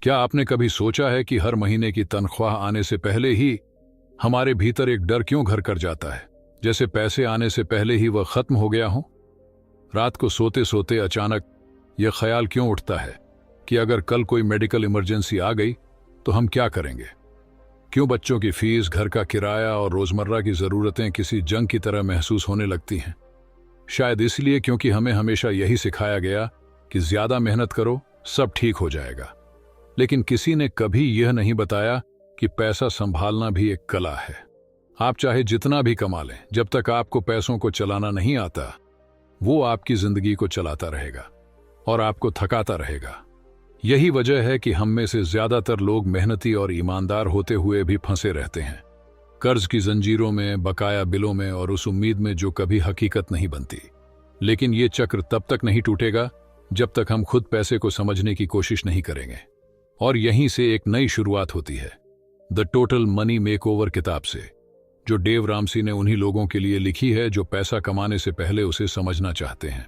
क्या आपने कभी सोचा है कि हर महीने की तनख्वाह आने से पहले ही हमारे भीतर एक डर क्यों घर कर जाता है, जैसे पैसे आने से पहले ही वह खत्म हो गया हो? रात को सोते सोते अचानक यह ख्याल क्यों उठता है कि अगर कल कोई मेडिकल इमरजेंसी आ गई तो हम क्या करेंगे? क्यों बच्चों की फीस, घर का किराया और रोजमर्रा की जरूरतें किसी जंग की तरह महसूस होने लगती हैं? शायद इसलिए क्योंकि हमें हमेशा यही सिखाया गया कि ज्यादा मेहनत करो, सब ठीक हो जाएगा। लेकिन किसी ने कभी यह नहीं बताया कि पैसा संभालना भी एक कला है। आप चाहे जितना भी कमा लें, जब तक आपको पैसों को चलाना नहीं आता, वो आपकी जिंदगी को चलाता रहेगा और आपको थकाता रहेगा। यही वजह है कि हम में से ज्यादातर लोग मेहनती और ईमानदार होते हुए भी फंसे रहते हैं, कर्ज की जंजीरों में, बकाया बिलों में और उस उम्मीद में जो कभी हकीकत नहीं बनती। लेकिन ये चक्र तब तक नहीं टूटेगा जब तक हम खुद पैसे को समझने की कोशिश नहीं करेंगे। और यहीं से एक नई शुरुआत होती है, द टोटल मनी मेकओवर किताब से, जो डेव रामसी ने उन्हीं लोगों के लिए लिखी है जो पैसा कमाने से पहले उसे समझना चाहते हैं।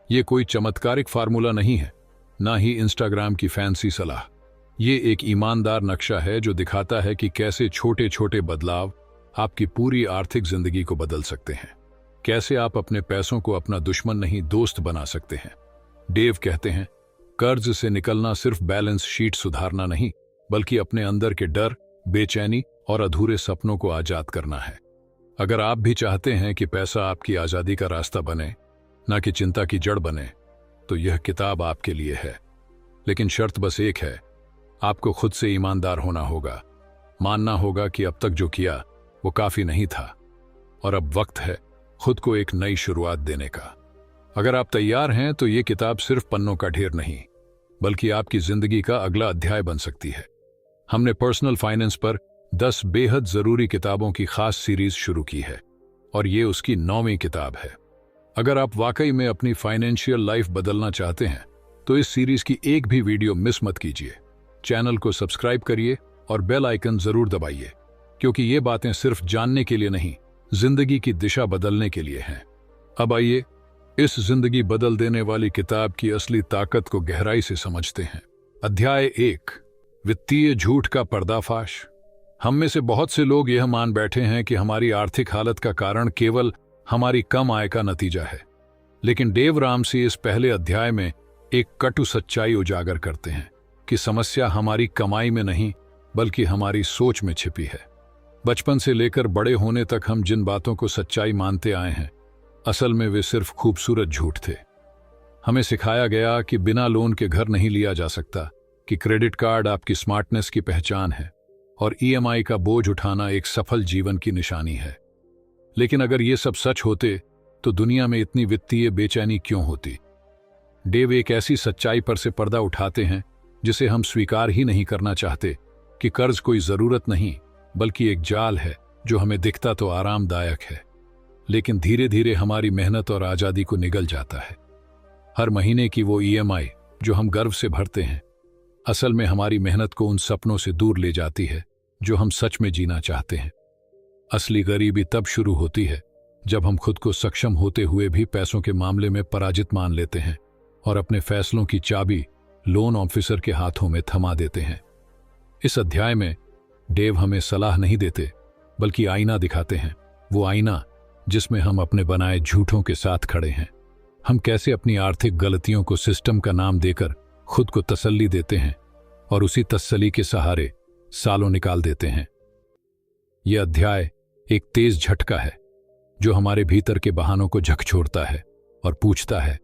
ये कोई चमत्कारिक फार्मूला नहीं है, ना ही इंस्टाग्राम की फैंसी सलाह। ये एक ईमानदार नक्शा है जो दिखाता है कि कैसे छोटे छोटे बदलाव आपकी पूरी आर्थिक जिंदगी को बदल सकते हैं। कैसे आप अपने पैसों को अपना दुश्मन नहीं, दोस्त बना सकते हैं। डेव कहते हैं, कर्ज से निकलना सिर्फ बैलेंस शीट सुधारना नहीं, बल्कि अपने अंदर के डर, बेचैनी और अधूरे सपनों को आजाद करना है। अगर आप भी चाहते हैं कि पैसा आपकी आजादी का रास्ता बने, ना कि चिंता की जड़ बने, तो यह किताब आपके लिए है। लेकिन शर्त बस एक है, आपको खुद से ईमानदार होना होगा। मानना होगा कि अब तक जो किया वो काफी नहीं था और अब वक्त है खुद को एक नई शुरुआत देने का। अगर आप तैयार हैं तो ये किताब सिर्फ पन्नों का ढेर नहीं, बल्कि आपकी जिंदगी का अगला अध्याय बन सकती है। हमने पर्सनल फाइनेंस पर 10 बेहद जरूरी किताबों की खास सीरीज शुरू की है और ये उसकी 9वीं किताब है। अगर आप वाकई में अपनी फाइनेंशियल लाइफ बदलना चाहते हैं तो इस सीरीज की एक भी वीडियो मिस मत कीजिए। चैनल को सब्सक्राइब करिए और बेल आइकन जरूर दबाइए, क्योंकि ये बातें सिर्फ जानने के लिए नहीं, जिंदगी की दिशा बदलने के लिए हैं। अब आइए इस जिंदगी बदल देने वाली किताब की असली ताकत को गहराई से समझते हैं। अध्याय 1, वित्तीय झूठ का पर्दाफाश। हम में से बहुत से लोग यह मान बैठे हैं कि हमारी आर्थिक हालत का कारण केवल हमारी कम आय का नतीजा है। लेकिन डेव रामसी इस पहले अध्याय में एक कटु सच्चाई उजागर करते हैं कि समस्या हमारी कमाई में नहीं, बल्कि हमारी सोच में छिपी है। बचपन से लेकर बड़े होने तक हम जिन बातों को सच्चाई मानते आए हैं, असल में वे सिर्फ खूबसूरत झूठ थे। हमें सिखाया गया कि बिना लोन के घर नहीं लिया जा सकता, कि क्रेडिट कार्ड आपकी स्मार्टनेस की पहचान है और ईएमआई का बोझ उठाना एक सफल जीवन की निशानी है। लेकिन अगर ये सब सच होते तो दुनिया में इतनी वित्तीय बेचैनी क्यों होती? डेव एक ऐसी सच्चाई पर से पर्दा उठाते हैं जिसे हम स्वीकार ही नहीं करना चाहते, कि कर्ज कोई जरूरत नहीं, बल्कि एक जाल है जो हमें दिखता तो आरामदायक है, लेकिन धीरे धीरे हमारी मेहनत और आजादी को निगल जाता है। हर महीने की वो ईएमआई जो हम गर्व से भरते हैं, असल में हमारी मेहनत को उन सपनों से दूर ले जाती है जो हम सच में जीना चाहते हैं। असली गरीबी तब शुरू होती है जब हम खुद को सक्षम होते हुए भी पैसों के मामले में पराजित मान लेते हैं और अपने फैसलों की चाबी लोन ऑफिसर के हाथों में थमा देते हैं। इस अध्याय में डेव हमें सलाह नहीं देते, बल्कि आईना दिखाते हैं। वो आईना जिसमें हम अपने बनाए झूठों के साथ खड़े हैं। हम कैसे अपनी आर्थिक गलतियों को सिस्टम का नाम देकर खुद को तसल्ली देते हैं और उसी तसल्ली के सहारे सालों निकाल देते हैं। यह अध्याय एक तेज झटका है जो हमारे भीतर के बहानों को झकझोरता है और पूछता है,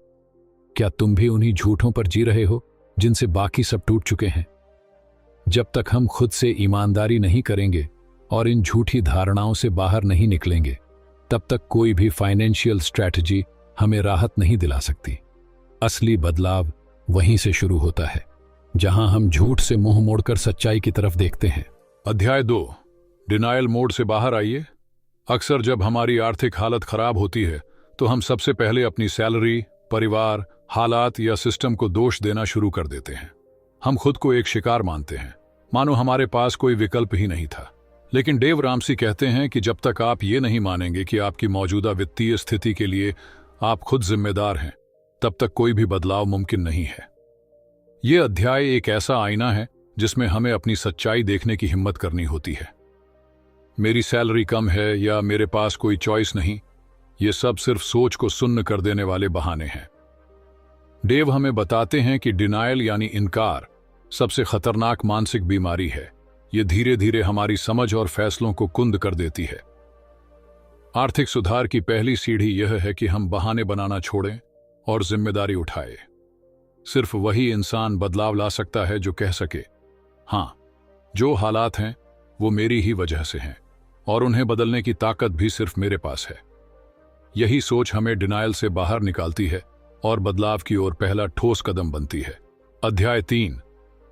क्या तुम भी उन्हीं झूठों पर जी रहे हो जिनसे बाकी सब टूट चुके हैं? जब तक हम खुद से ईमानदारी नहीं करेंगे और इन झूठी धारणाओं से बाहर नहीं निकलेंगे, तब तक कोई भी फाइनेंशियल स्ट्रैटेजी हमें राहत नहीं दिला सकती। असली बदलाव वहीं से शुरू होता है जहां हम झूठ से मुंह मोड़कर सच्चाई की तरफ देखते हैं। अध्याय 2, डिनायल मोड से बाहर आइए। अक्सर जब हमारी आर्थिक हालत खराब होती है तो हम सबसे पहले अपनी सैलरी, परिवार, हालात या सिस्टम को दोष देना शुरू कर देते हैं। हम खुद को एक शिकार मानते हैं, मानो हमारे पास कोई विकल्प ही नहीं था। लेकिन डेव रामसी कहते हैं कि जब तक आप ये नहीं मानेंगे कि आपकी मौजूदा वित्तीय स्थिति के लिए आप खुद जिम्मेदार हैं, तब तक कोई भी बदलाव मुमकिन नहीं है। ये अध्याय एक ऐसा आईना है जिसमें हमें अपनी सच्चाई देखने की हिम्मत करनी होती है। मेरी सैलरी कम है या मेरे पास कोई चॉइस नहीं, ये सब सिर्फ सोच को सुन्न कर देने वाले बहाने हैं। डेव हमें बताते हैं कि डिनायल यानी इनकार सबसे खतरनाक मानसिक बीमारी है। ये धीरे धीरे हमारी समझ और फैसलों को कुंद कर देती है। आर्थिक सुधार की पहली सीढ़ी यह है कि हम बहाने बनाना छोड़ें और जिम्मेदारी उठाएं। सिर्फ वही इंसान बदलाव ला सकता है जो कह सके, हाँ, जो हालात हैं वो मेरी ही वजह से हैं और उन्हें बदलने की ताकत भी सिर्फ मेरे पास है। यही सोच हमें डिनायल से बाहर निकालती है और बदलाव की ओर पहला ठोस कदम बनती है। अध्याय 3,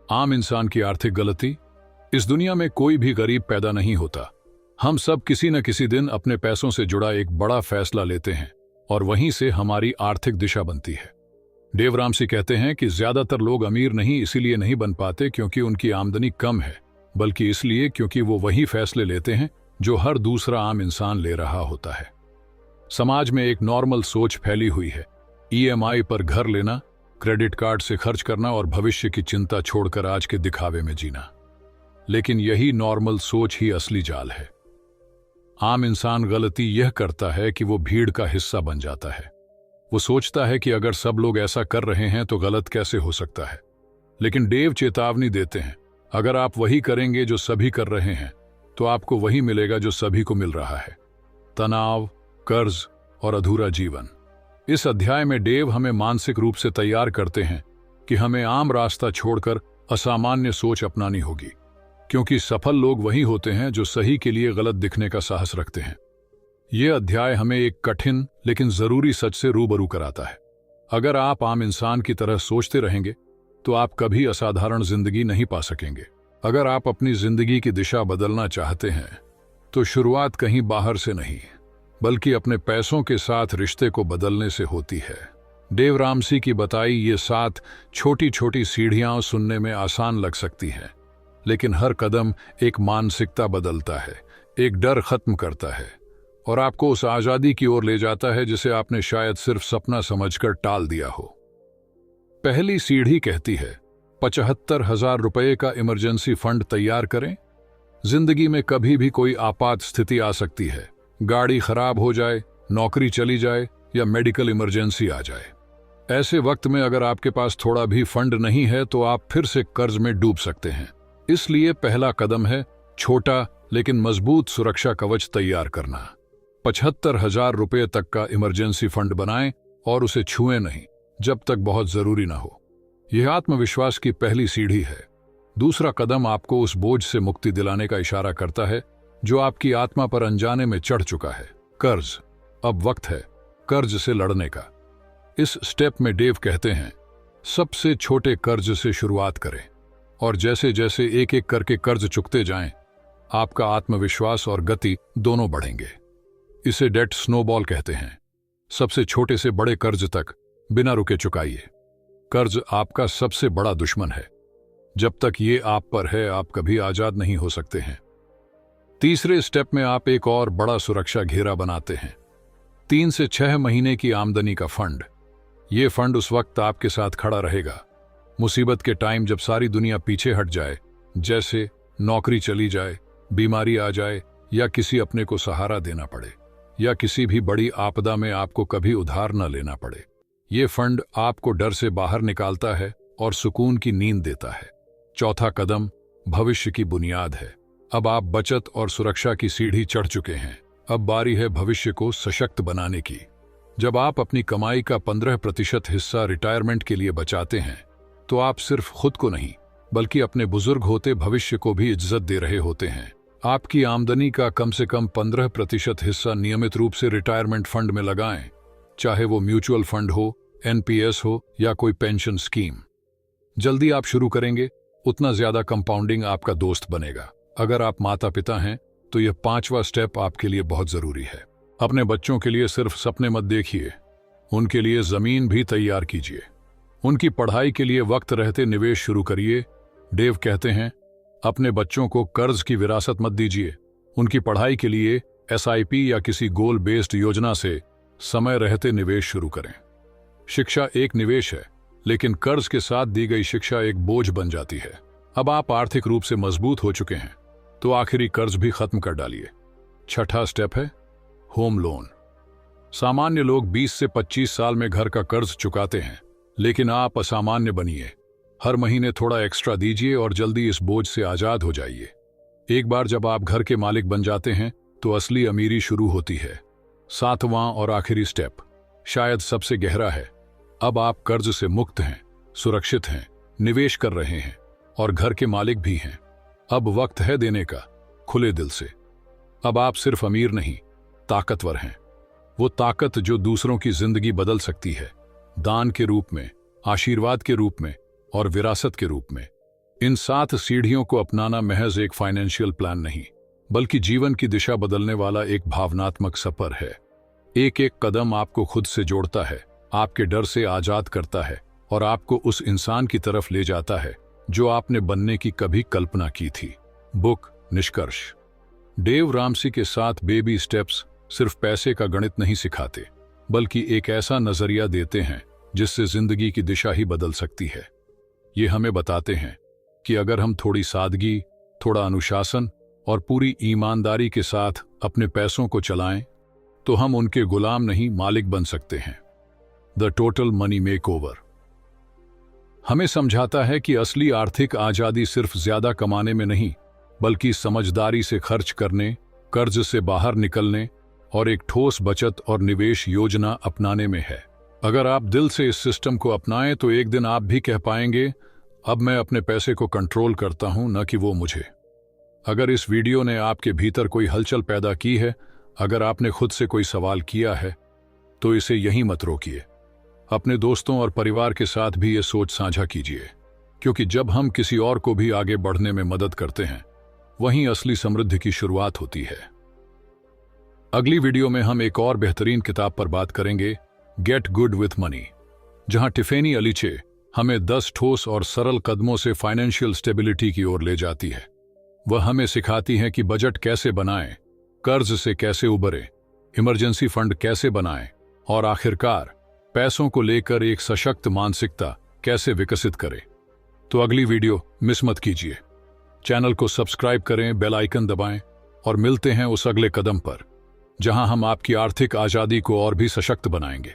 आम इंसान की आर्थिक गलती। इस दुनिया में कोई भी गरीब पैदा नहीं होता। हम सब किसी न किसी दिन अपने पैसों से जुड़ा एक बड़ा फैसला लेते हैं और वहीं से हमारी आर्थिक दिशा बनती है। डेव रामसी कहते हैं कि ज्यादातर लोग अमीर नहीं इसीलिए नहीं बन पाते क्योंकि उनकी आमदनी कम है, बल्कि इसलिए क्योंकि वो वही फैसले लेते हैं जो हर दूसरा आम इंसान ले रहा होता है। समाज में एक नॉर्मल सोच फैली हुई है, ईएमआई पर घर लेना, क्रेडिट कार्ड से खर्च करना और भविष्य की चिंता छोड़कर आज के दिखावे में जीना। लेकिन यही नॉर्मल सोच ही असली जाल है। आम इंसान गलती यह करता है कि वो भीड़ का हिस्सा बन जाता है। वो सोचता है कि अगर सब लोग ऐसा कर रहे हैं तो गलत कैसे हो सकता है। लेकिन डेव चेतावनी देते हैं, अगर आप वही करेंगे जो सभी कर रहे हैं तो आपको वही मिलेगा जो सभी को मिल रहा है, तनाव, कर्ज और अधूरा जीवन। इस अध्याय में डेव हमें मानसिक रूप से तैयार करते हैं कि हमें आम रास्ता छोड़कर असामान्य सोच अपनानी होगी, क्योंकि सफल लोग वही होते हैं जो सही के लिए गलत दिखने का साहस रखते हैं। यह अध्याय हमें एक कठिन लेकिन जरूरी सच से रूबरू कराता है। अगर आप आम इंसान की तरह सोचते रहेंगे तो आप कभी असाधारण जिंदगी नहीं पा सकेंगे। अगर आप अपनी जिंदगी की दिशा बदलना चाहते हैं तो शुरुआत कहीं बाहर से नहीं, बल्कि अपने पैसों के साथ रिश्ते को बदलने से होती है। डेव रामसी की बताई ये 7 छोटी छोटी सीढ़ियां सुनने में आसान लग सकती हैं, लेकिन हर कदम एक मानसिकता बदलता है, एक डर खत्म करता है और आपको उस आजादी की ओर ले जाता है जिसे आपने शायद सिर्फ सपना समझकर टाल दिया हो। पहली सीढ़ी कहती है 75,000 रुपये का इमरजेंसी फंड तैयार करें। जिंदगी में कभी भी कोई आपात स्थिति आ सकती है, गाड़ी खराब हो जाए, नौकरी चली जाए या मेडिकल इमरजेंसी आ जाए। ऐसे वक्त में अगर आपके पास थोड़ा भी फंड नहीं है तो आप फिर से कर्ज में डूब सकते हैं। इसलिए पहला कदम है छोटा लेकिन मजबूत सुरक्षा कवच तैयार करना। 75,000 रुपये तक का इमरजेंसी फंड बनाएं और उसे छुएं नहीं जब तक बहुत जरूरी ना हो। यह आत्मविश्वास की पहली सीढ़ी है। दूसरा कदम आपको उस बोझ से मुक्ति दिलाने का इशारा करता है जो आपकी आत्मा पर अनजाने में चढ़ चुका है, कर्ज। अब वक्त है कर्ज से लड़ने का। इस स्टेप में डेव कहते हैं, सबसे छोटे कर्ज से शुरुआत करें और जैसे जैसे एक एक करके कर्ज चुकते जाएं, आपका आत्मविश्वास और गति दोनों बढ़ेंगे। इसे डेट स्नोबॉल कहते हैं। सबसे छोटे से बड़े कर्ज तक बिना रुके चुकाइए। कर्ज आपका सबसे बड़ा दुश्मन है। जब तक ये आप पर है, आप कभी आजाद नहीं हो सकते हैं। तीसरे स्टेप में आप एक और बड़ा सुरक्षा घेरा बनाते हैं, 3 से 6 महीने की आमदनी का फंड। ये फंड उस वक्त आपके साथ खड़ा रहेगा, मुसीबत के टाइम जब सारी दुनिया पीछे हट जाए, जैसे नौकरी चली जाए, बीमारी आ जाए या किसी अपने को सहारा देना पड़े, या किसी भी बड़ी आपदा में आपको कभी उधार न लेना पड़े। ये फंड आपको डर से बाहर निकालता है और सुकून की नींद देता है। चौथा कदम भविष्य की बुनियाद है। अब आप बचत और सुरक्षा की सीढ़ी चढ़ चुके हैं। अब बारी है भविष्य को सशक्त बनाने की। जब आप अपनी कमाई का 15% हिस्सा रिटायरमेंट के लिए बचाते हैं तो आप सिर्फ खुद को नहीं बल्कि अपने बुजुर्ग होते भविष्य को भी इज्जत दे रहे होते हैं। आपकी आमदनी का कम से कम 15% हिस्सा नियमित रूप से रिटायरमेंट फंड में लगाएं, चाहे वो म्यूचुअल फंड हो, एनपीएस हो या कोई पेंशन स्कीम। जल्दी आप शुरू करेंगे उतना ज्यादा कंपाउंडिंग आपका दोस्त बनेगा। अगर आप माता पिता हैं तो यह 5वां स्टेप आपके लिए बहुत जरूरी है। अपने बच्चों के लिए सिर्फ सपने मत देखिए, उनके लिए जमीन भी तैयार कीजिए। उनकी पढ़ाई के लिए वक्त रहते निवेश शुरू करिए। डेव कहते हैं, अपने बच्चों को कर्ज की विरासत मत दीजिए। उनकी पढ़ाई के लिए एसआईपी या किसी गोल बेस्ड योजना से समय रहते निवेश शुरू करें। शिक्षा एक निवेश है, लेकिन कर्ज के साथ दी गई शिक्षा एक बोझ बन जाती है। अब आप आर्थिक रूप से मजबूत हो चुके हैं तो आखिरी कर्ज भी खत्म कर डालिए। छठा स्टेप है होम लोन। सामान्य लोग 20 से 25 साल में घर का कर्ज चुकाते हैं, लेकिन आप असामान्य बनिए। हर महीने थोड़ा एक्स्ट्रा दीजिए और जल्दी इस बोझ से आजाद हो जाइए। एक बार जब आप घर के मालिक बन जाते हैं तो असली अमीरी शुरू होती है। सातवां और आखिरी स्टेप शायद सबसे गहरा है। अब आप कर्ज से मुक्त हैं, सुरक्षित हैं, निवेश कर रहे हैं और घर के मालिक भी हैं। अब वक्त है देने का, खुले दिल से। अब आप सिर्फ अमीर नहीं, ताकतवर हैं। वो ताकत जो दूसरों की जिंदगी बदल सकती है, दान के रूप में, आशीर्वाद के रूप में और विरासत के रूप में। इन 7 सीढ़ियों को अपनाना महज एक फाइनेंशियल प्लान नहीं, बल्कि जीवन की दिशा बदलने वाला एक भावनात्मक सफर है। एक एक कदम आपको खुद से जोड़ता है, आपके डर से आजाद करता है और आपको उस इंसान की तरफ ले जाता है जो आपने बनने की कभी कल्पना की थी। बुक निष्कर्ष। डेव रामसी के 7 बेबी स्टेप्स सिर्फ पैसे का गणित नहीं सिखाते, बल्कि एक ऐसा नजरिया देते हैं जिससे जिंदगी की दिशा ही बदल सकती है। ये हमें बताते हैं कि अगर हम थोड़ी सादगी, थोड़ा अनुशासन और पूरी ईमानदारी के साथ अपने पैसों को चलाएं, तो हम उनके गुलाम नहीं, मालिक बन सकते हैं। द टोटल मनी मेकओवर हमें समझाता है कि असली आर्थिक आजादी सिर्फ ज्यादा कमाने में नहीं, बल्कि समझदारी से खर्च करने, कर्ज से बाहर निकलने और एक ठोस बचत और निवेश योजना अपनाने में है। अगर आप दिल से इस सिस्टम को अपनाएं तो एक दिन आप भी कह पाएंगे, अब मैं अपने पैसे को कंट्रोल करता हूं, न कि वो मुझे। अगर इस वीडियो ने आपके भीतर कोई हलचल पैदा की है, अगर आपने खुद से कोई सवाल किया है, तो इसे यहीं मत रोकिए। अपने दोस्तों और परिवार के साथ भी ये सोच साझा कीजिए, क्योंकि जब हम किसी और को भी आगे बढ़ने में मदद करते हैं, वहीं असली समृद्धि की शुरुआत होती है। अगली वीडियो में हम एक और बेहतरीन किताब पर बात करेंगे, गेट गुड विथ मनी, जहां टिफेनी अलीचे हमें 10 ठोस और सरल कदमों से फाइनेंशियल स्टेबिलिटी की ओर ले जाती है। वह हमें सिखाती है कि बजट कैसे बनाएं, कर्ज से कैसे उबरें, इमरजेंसी फंड कैसे बनाएं और आखिरकार पैसों को लेकर एक सशक्त मानसिकता कैसे विकसित करें। तो अगली वीडियो मिस मत कीजिए। चैनल को सब्सक्राइब करें, बेल आइकन दबाएं और मिलते हैं उस अगले कदम पर, जहां हम आपकी आर्थिक आजादी को और भी सशक्त बनाएंगे।